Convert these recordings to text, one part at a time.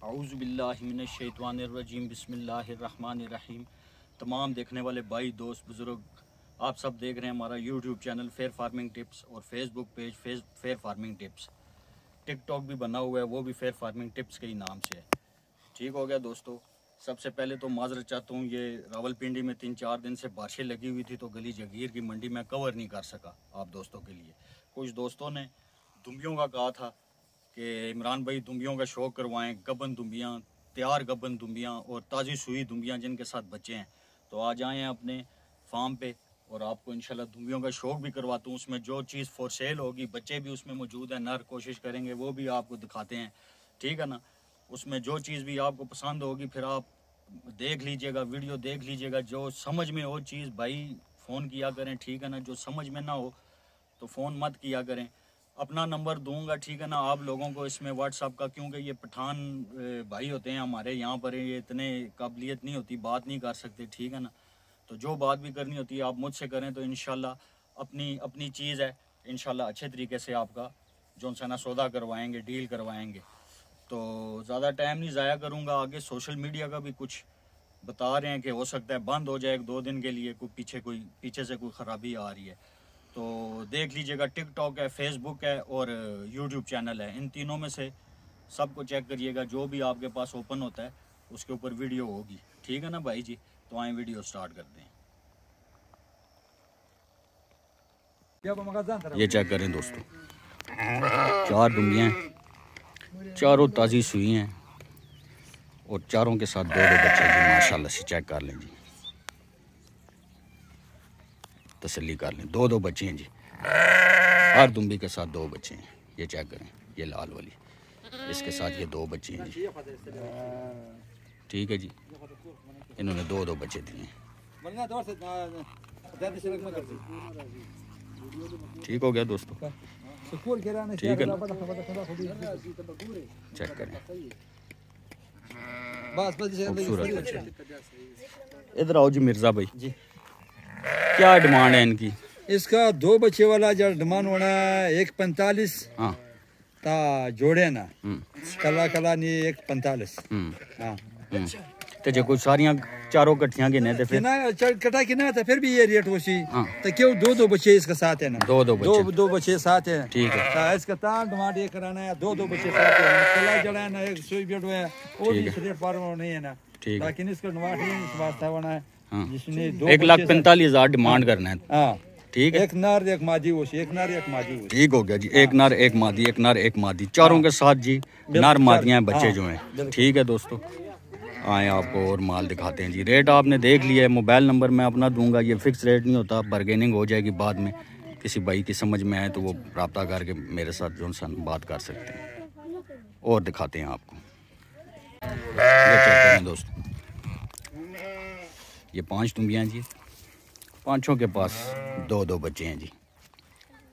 औज़ु बिल्लाहि मिनश्शैतानिर्रजीम बिस्मिल्लाहिर्रहमानिर्रहीम। तमाम देखने वाले भाई दोस्त बुज़ुर्ग, आप सब देख रहे हैं हमारा YouTube channel fair farming tips और Facebook page fair farming tips. TikTok भी बना हुआ है, वो भी फेयर फार्मिंग टिप्स के ही नाम से है। ठीक हो गया दोस्तों। सबसे पहले तो माजरत चाहता हूँ, ये रावलपिंडी में 3-4 दिन से बारिशें लगी हुई थी तो गली जगीर की मंडी में कवर नहीं कर सका आप दोस्तों के लिए। कुछ दोस्तों ने दुम्बियों का कहा था कि इमरान भाई दुम्बियों का शौक़ करवाएं, गबन दुम्बियाँ, तैयार गबन दुम्बियाँ और ताज़ी सुई दुम्बियाँ जिनके साथ बच्चे हैं तो आ जाएँ अपने फार्म पे और आपको इंशाल्लाह दुम्बियों का शौक़ भी करवाता हूँ। उसमें जो चीज़ फॉर सेल होगी, बच्चे भी उसमें मौजूद हैं, नर कोशिश करेंगे वो भी आपको दिखाते हैं, ठीक है ना। उसमें जो चीज़ भी आपको पसंद होगी फिर आप देख लीजिएगा, वीडियो देख लीजिएगा। जो समझ में हो चीज़ भाई फ़ोन किया करें, ठीक है ना। जो समझ में ना हो तो फ़ोन मत किया करें। अपना नंबर दूंगा, ठीक है ना, आप लोगों को इसमें व्हाट्सअप का, क्योंकि ये पठान भाई होते हैं हमारे यहाँ पर, ये इतने काबिलियत नहीं होती, बात नहीं कर सकते, ठीक है ना। तो जो बात भी करनी होती है आप मुझसे करें तो इंशाल्लाह अपनी चीज़ है, इंशाल्लाह अच्छे तरीके से आपका जो सा ना सौदा करवाएंगे, डील करवाएंगे। तो ज़्यादा टाइम नहीं ज़ाया करूँगा। आगे सोशल मीडिया का भी कुछ बता रहे हैं कि हो सकता है बंद हो जाए 1-2 दिन के लिए, पीछे से कोई ख़राबी आ रही है तो देख लीजिएगा। टिकटॉक है, फेसबुक है और यूट्यूब चैनल है, इन तीनों में से सबको चेक करिएगा। जो भी आपके पास ओपन होता है उसके ऊपर वीडियो होगी, ठीक है ना भाई जी। तो आए वीडियो स्टार्ट करते हैं। ये चेक करें दोस्तों, 4 दुम्बियाँ हैं, चारों ताज़ी सुई हैं और चारों के साथ 2-2 बच्चे जी माशाल्लाह से। चेक कर लें जी, तसल्ली कर लें, 2-2 बच्चे हैं जी, हर दुम्बी के साथ 2 बच्चे हैं। ये चेक करें, ये लाल वाली, इसके साथ ये 2 बच्चे हैं जी, ठीक है जी। इन्होंने 2-2 बच्चे दिए हैं, ठीक हो गया दोस्तों, ठीक है ना। चेक करें, खूबसूरत बच्चे। इधर आओ जी मिर्ज़ा भाई जी, क्या डिमांड है इनकी? इसका 2 बच्चे वाला जो डिमांड होना है 1.45। हाँ ता जोड़े ना कला नहीं 1.45। हाँ तो जो कुछ सारियां चारों कट्ठियां गिने थे फिर कटा किना था फिर भी ये रेट होसी। तो क्यों 2-2 बच्चे इसके साथ है ना, 2 बच्चे साथ है, ठीक है। तो इसका तार डिमांड ये कराना है 2-2 बच्चे साथ है, कला जड़ा है ना, एक सुई बेड है वो भी रेट पर नहीं है ना, लेकिन इसका डिमांड इस वास्ते होना है जिसने 1,45,000 डिमांड करना है। हाँ ठीक है, एक नर एक मादी होशी, एक नर एक मादी होशी। ठीक हो गया जी, एक नर एक मादी, एक नर एक मादी, चारों के साथ जी नर मादियां बच्चे जो हैं, ठीक है दोस्तों। आए आपको और माल दिखाते हैं जी। रेट आपने देख लिया है, मोबाइल नंबर मैं अपना दूंगा, ये फिक्स रेट नहीं होता, बारगेनिंग हो जाएगी बाद में। किसी भाई की समझ में आए तो वो रब्ता करके मेरे साथ जो सा बात कर सकते हैं। और दिखाते हैं आपको, ये चेक करें दोस्तों, ये 5 दुम्बियाँ जी, 5 के पास 2-2 बच्चे हैं जी।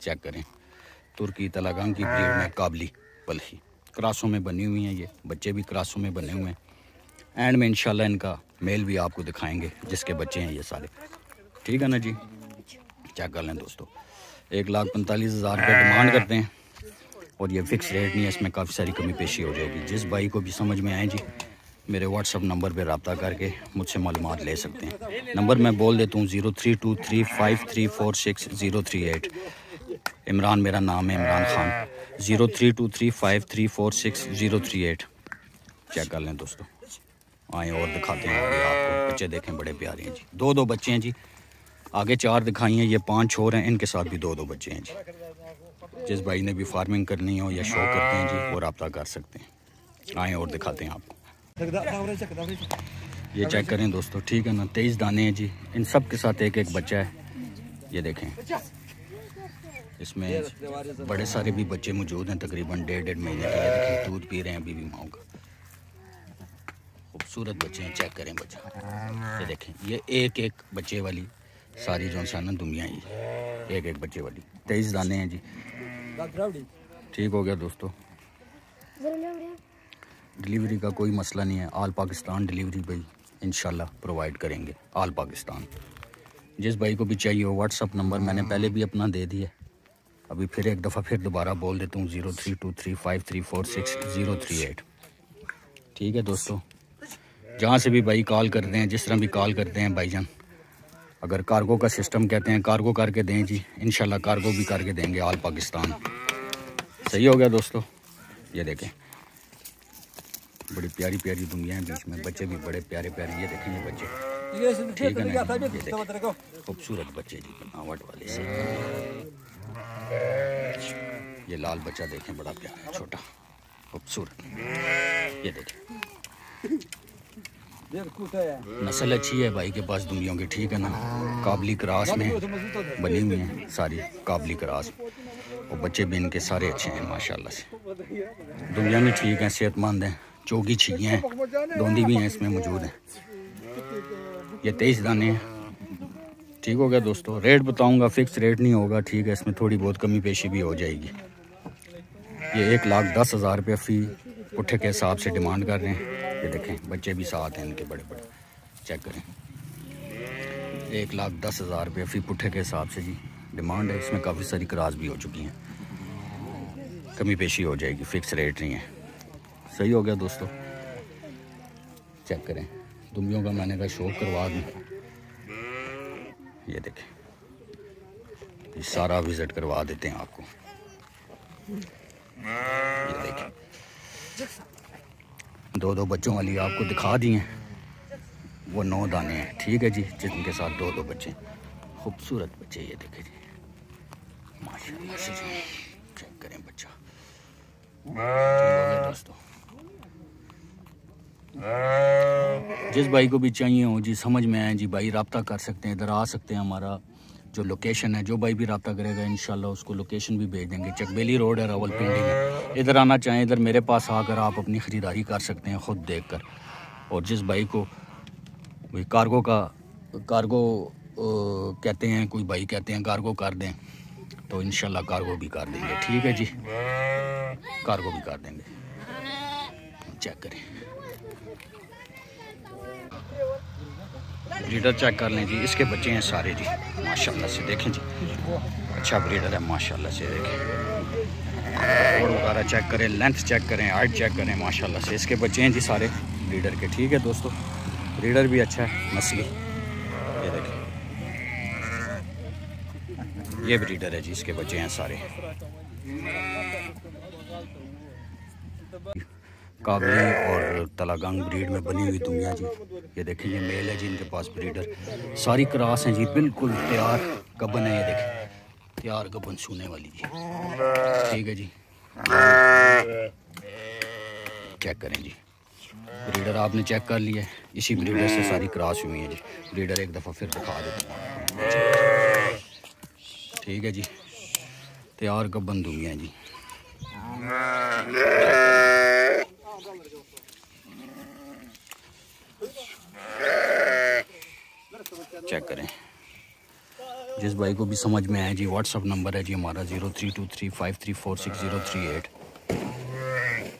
चेक करें, तुर्की तलागंग की ब्रीड में काबली पलही क्रासों में बनी हुई हैं, ये बच्चे भी क्रासों में बने हुए हैं। एंड में इंशाल्लाह इनका मेल भी आपको दिखाएंगे जिसके बच्चे हैं ये सारे, ठीक है ना जी। चेक कर लें दोस्तों, 1,45,000 रुपये डिमांड करते हैं और ये फिक्स रेट नहीं है, इसमें काफ़ी सारी कमी पेशी हो जाएगी। जिस भाई को भी समझ में आए जी मेरे व्हाट्सअप नंबर पे रब्ता करके मुझसे मालूमात ले सकते हैं। नंबर मैं बोल देता हूँ 03235346 इमरान मेरा नाम है, इमरान खान। 03235346 चेक कर लें दोस्तों। आए और दिखाते हैं आगे आपको, बच्चे देखें बड़े प्यारे हैं जी, 2-2 बच्चे हैं जी। आगे 4 दिखाई हैं, ये 5 छोर हैं, इनके साथ भी 2-2 बच्चे हैं जी। जिस भाई ने भी फार्मिंग करनी हो या शौक करते हैं जी वो रब्ता कर सकते हैं। आए और दिखाते हैं आपको, ये चेक करें दोस्तों, ठीक है ना। 23 दाने हैं जी, इन सब के साथ एक एक बच्चा है, ये देखें। इसमें बड़े सारे भी बच्चे मौजूद हैं, तकरीबन 1.5 महीने के। ये देखें दूध पी रहे हैं बीवी माओ का, खूबसूरत बच्चे हैं। चेक करें बच्चे, ये देखें, ये एक एक बच्चे वाली सारी जो सा ना दुम्बियाँ ही, एक एक बच्चे वाली 23 दाने हैं जी। ठीक हो गया दोस्तों, डिलीवरी का कोई मसला नहीं है, ऑल पाकिस्तान डिलीवरी भाई इंशाल्लाह प्रोवाइड करेंगे, ऑल पाकिस्तान। जिस भाई को भी चाहिए हो व्हाट्सअप नंबर मैंने पहले भी अपना दे दिया, अभी फिर एक दफ़ा फिर दोबारा बोल देता हूँ 03235346 038। ठीक है दोस्तों, जहाँ से भी भाई कॉल करते हैं, जिस तरह भी कॉल करते हैं भाईजान, अगर कार्गो का सिस्टम कहते हैं कार्गो करके दें जी, इंशाल्लाह कार्गो भी करके देंगे ऑल पाकिस्तान। सही हो गया दोस्तों। ये देखें बड़ी प्यारी प्यारी दुनिया है बीच में, बच्चे भी बड़े प्यारे प्यारे, ये देखें ये बच्चे, ठीक है ना, ये देखें खूबसूरत बच्चे जी, बनावट वाले से। ये लाल बच्चा देखें बड़ा प्यारा है, छोटा खूबसूरत, ये देखें नस्ल अच्छी है भाई के पास दुनिया की, ठीक है ना, काबली क्रास में बनी हुई हैं सारी, काबली क्रास, और बच्चे भी इनके सारे अच्छे हैं माशाल्लाह से। दुनिया में ठीक है, सेहतमंद हैं, चौकी छियाँ हैं, दोंदी भी हैं इसमें मौजूद हैं। ये 23 दाने हैं। ठीक हो गया दोस्तों। रेट बताऊंगा, फिक्स रेट नहीं होगा, ठीक है, इसमें थोड़ी बहुत कमी पेशी भी हो जाएगी। ये 1,10,000 रुपये फ़ी पुट्ठे के हिसाब से डिमांड कर रहे हैं। ये देखें बच्चे भी साथ हैं इनके बड़े बड़े, चेक करें, 1,10,000 रुपये फ़ी पुट्ठे के हिसाब से जी डिमांड है। इसमें काफ़ी सारी क्रास भी हो चुकी हैं, कमी पेशी हो जाएगी, फिक्स रेट नहीं है। सही हो गया दोस्तों। चेक करें, दुम्बियों का मैंने कहा शौक करवा दूँ। ये देखें, ये सारा विज़िट करवा देते हैं आपको। ये देखें, 2-2 बच्चों वाली आपको दिखा दी हैं, वो 9 दाने हैं, ठीक है जी, जिनके साथ 2-2 बच्चे, खूबसूरत बच्चे। ये देखें जी माशाल्लाह से जी, चेक करें बच्चा। ठीक हो गया दोस्तों। जिस भाई को भी चाहिए हो जी, समझ में आए जी, भाई रब्ता कर सकते हैं, इधर आ सकते हैं। हमारा जो लोकेशन है, जो भाई भी रब्ता करेगा इंशाल्लाह उसको लोकेशन भी भेज देंगे। चकबेली रोड है रावलपिंडी में, इधर आना चाहें इधर मेरे पास आकर आप अपनी ख़रीदारी कर सकते हैं खुद देख कर। और जिस भाई को कार्गो कहते हैं, कोई भाई कहते हैं कार्गो कर दें, तो इंशाल्लाह कार्गो भी कर देंगे, ठीक है जी, कार्गो भी कर देंगे। चेक करें, ब्रीडर चेक कर लें जी, इसके बच्चे हैं सारे जी माशाल्लाह से, देखें जी अच्छा ब्रीडर है माशाल्लाह से। देखें और वगैरह चेक करें, लेंथ चेक करें, हाइट चेक करें, माशाल्लाह से इसके बच्चे हैं जी सारे ब्रीडर के। ठीक है दोस्तों, ब्रीडर भी अच्छा है नस्ली। ये देखें ये ब्रीडर है जी, इसके बच्चे हैं सारे। काबली और तलागंग ब्रीड में बनी हुई दुनिया जी। ये देखें ये मेल है जी इनके पास ब्रीडर, सारी क्रॉस हैं जी, बिल्कुल तैयार गबन है। ये देखें तैयार गबन सूने वाली जी, ठीक है जी। चेक करें जी, ब्रीडर आपने चेक कर लिया है, इसी ब्रीडर से सारी क्रॉस हुई है जी। ब्रीडर एक दफ़ा फिर दिखा देता हूँ, ठीक है जी, तैयार गबन दुनिया जी। चेक करें, जिस भाई को भी समझ में आए जी, व्हाट्सअप नंबर है जी हमारा 0323534638।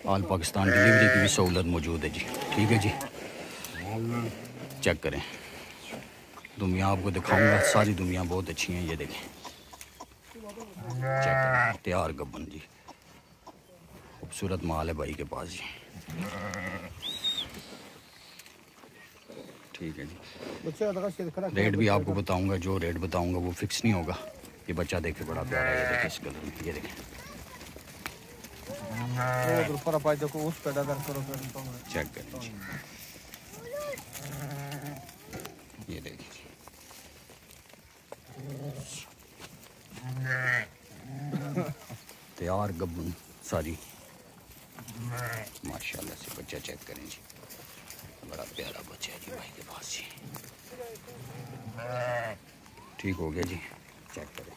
ऑल पाकिस्तान डिलीवरी की भी सहूलत मौजूद है जी, ठीक है जी। चेक करें, दुनिया आपको दिखाऊंगा, सारी दुनिया बहुत अच्छी हैं। ये देखें चेक करें, तैयार गबन जी, खूबसूरत माल है भाई के पास जी, ठीक है जी। रेट भी आपको बताऊंगा, जो रेट बताऊंगा वो फिक्स नहीं होगा। ये बच्चा देखे बड़ा प्यारा है, ये देखें इस कलर में, ये देखें चेक करें जी, ये देखें तैयार गबन सारी माशाल्लाह से। बच्चा चेक करें जी, बड़ा प्यारा बच्चा है जी भाई के पास जी, ठीक हो गया जी। चेक करें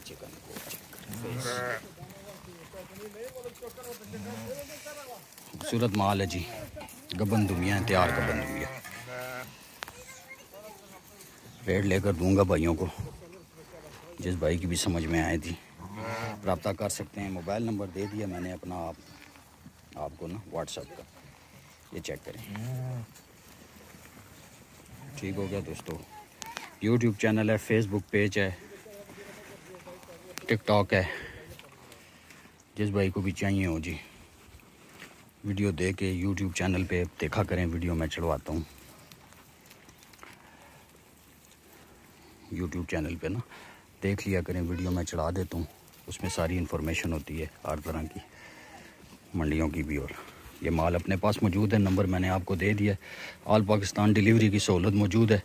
चिकन को, चेक करें, खूबसूरत माल है जी, गबन दुनिया है, तैयार गबन दुनिया। रेट लेकर दूंगा भाइयों को, जिस भाई की भी समझ में आए थी रब्ता कर सकते हैं। मोबाइल नंबर दे दिया मैंने अपना आपको ना व्हाट्सएप का, ये चेक करें, ठीक हो गया दोस्तों। यूट्यूब चैनल है, फेसबुक पेज है, टिकटॉक है, जिस भाई को भी चाहिए हो जी वीडियो दे के यूट्यूब चैनल पे देखा करें, वीडियो मैं चढ़वाता हूँ यूट्यूब चैनल पे ना, देख लिया करें, वीडियो मैं चढ़ा देता हूँ, उसमें सारी इन्फॉर्मेशन होती है हर तरह की, मंडियों की भी। और ये माल अपने पास मौजूद है, नंबर मैंने आपको दे दिया है। ऑल पाकिस्तान डिलीवरी की सहूलत मौजूद है,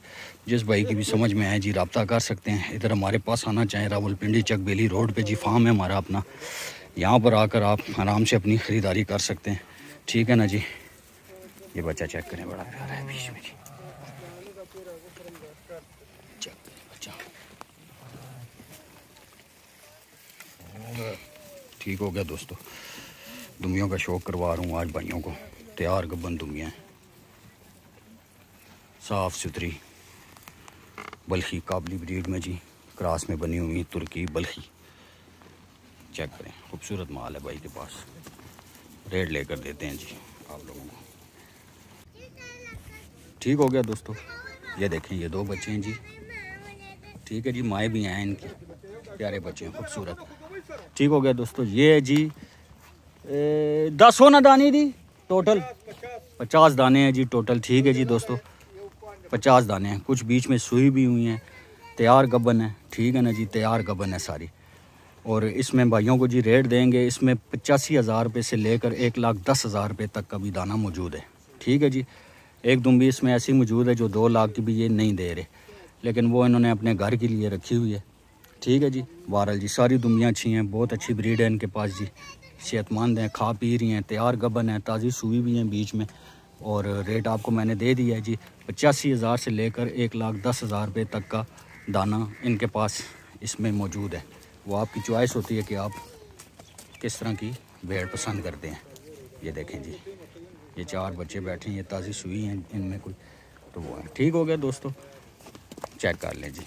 जिस भाई की भी समझ में आए जी रब्ता कर सकते हैं। इधर हमारे पास आना चाहें, रावलपिंडी चक बेली रोड पे जी फार्म है हमारा अपना, यहाँ पर आकर आप आराम से अपनी ख़रीदारी कर सकते हैं, ठीक है ना जी। ये बच्चा चेक करें, बड़ा प्यारा है बीच में जी, बच्चा ठीक हो गया दोस्तों। दुमियों का शौक करवा रहा हूँ आज भाइयों को, तैयार गब्बन दुमियाँ हैं, साफ़ सुथरी बल्खी काबली ब्रीड में जी, क्रॉस में बनी हुई तुर्की बल्खी। चेक करें, खूबसूरत माल है भाई के पास, रेट लेकर देते हैं जी आप लोगों को। ठीक हो गया दोस्तों, ये देखें ये 2 बच्चे हैं जी, ठीक है जी, माए भी हैं इनकी, प्यारे बच्चे हैं खूबसूरत। ठीक हो गया दोस्तों, ये है जी 10 हो ना दाने दी, टोटल 50 दाने हैं जी टोटल। ठीक है जी दोस्तों, 50 दाने हैं, कुछ बीच में सुई भी हुई हैं, तैयार गबन है, ठीक है ना जी, तैयार गबन है सारी। और इसमें भाइयों को जी रेट देंगे, इसमें 85,000 रुपये से लेकर 1,10,000 रुपये तक का भी दाना मौजूद है, ठीक है जी। एक दुम्बी इसमें ऐसी मौजूद है जो 2 लाख की भी ये नहीं दे रहे, लेकिन वो इन्होंने अपने घर के लिए रखी हुई है, ठीक है जी। बहरहाल जी सारी दुम्बियाँ अच्छी हैं, बहुत अच्छी ब्रीड है इनके पास जी, सेहतमंद हैं, खा पी रही हैं, तैयार गबन है, ताज़ी सुई भी हैं बीच में। और रेट आपको मैंने दे दिया है जी, 85,000 से लेकर 1,10,000 रुपये तक का दाना इनके पास इसमें मौजूद है। वो आपकी चॉइस होती है कि आप किस तरह की भेड़ पसंद करते हैं। ये देखें जी, ये 4 बच्चे बैठे हैं, ये ताज़ी सुई हैं इनमें कोई, तो वो है। ठीक हो गया दोस्तों, चेक कर लें जी।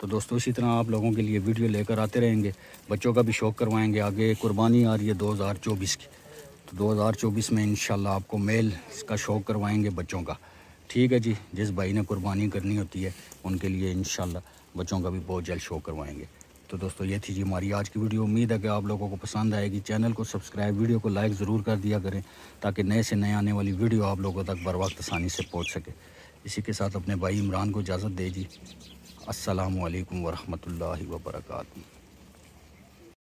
तो दोस्तों इसी तरह आप लोगों के लिए वीडियो लेकर आते रहेंगे, बच्चों का भी शौक़ करवाएंगे। आगे कुर्बानी आ रही है 2024 की, तो 2024 में इंशाल्लाह आपको मेल का शौक़ करवाएंगे बच्चों का, ठीक है जी। जिस भाई ने कुर्बानी करनी होती है उनके लिए इंशाल्लाह बच्चों का भी बहुत जल्द शौक़ करवाएंगे। तो दोस्तों ये थी जी हमारी आज की वीडियो, उम्मीद है कि आप लोगों को पसंद आएगी। चैनल को सब्सक्राइब, वीडियो को लाइक ज़रूर कर दिया करें, ताकि नए से नए आने वाली वीडियो आप लोगों तक बर वक्त आसानी से पहुँच सके। इसी के साथ अपने भाई इमरान को इजाज़त दे जी। अस्सलामु अलैकुम वरहमतुल्लाहि वबरकातुहू।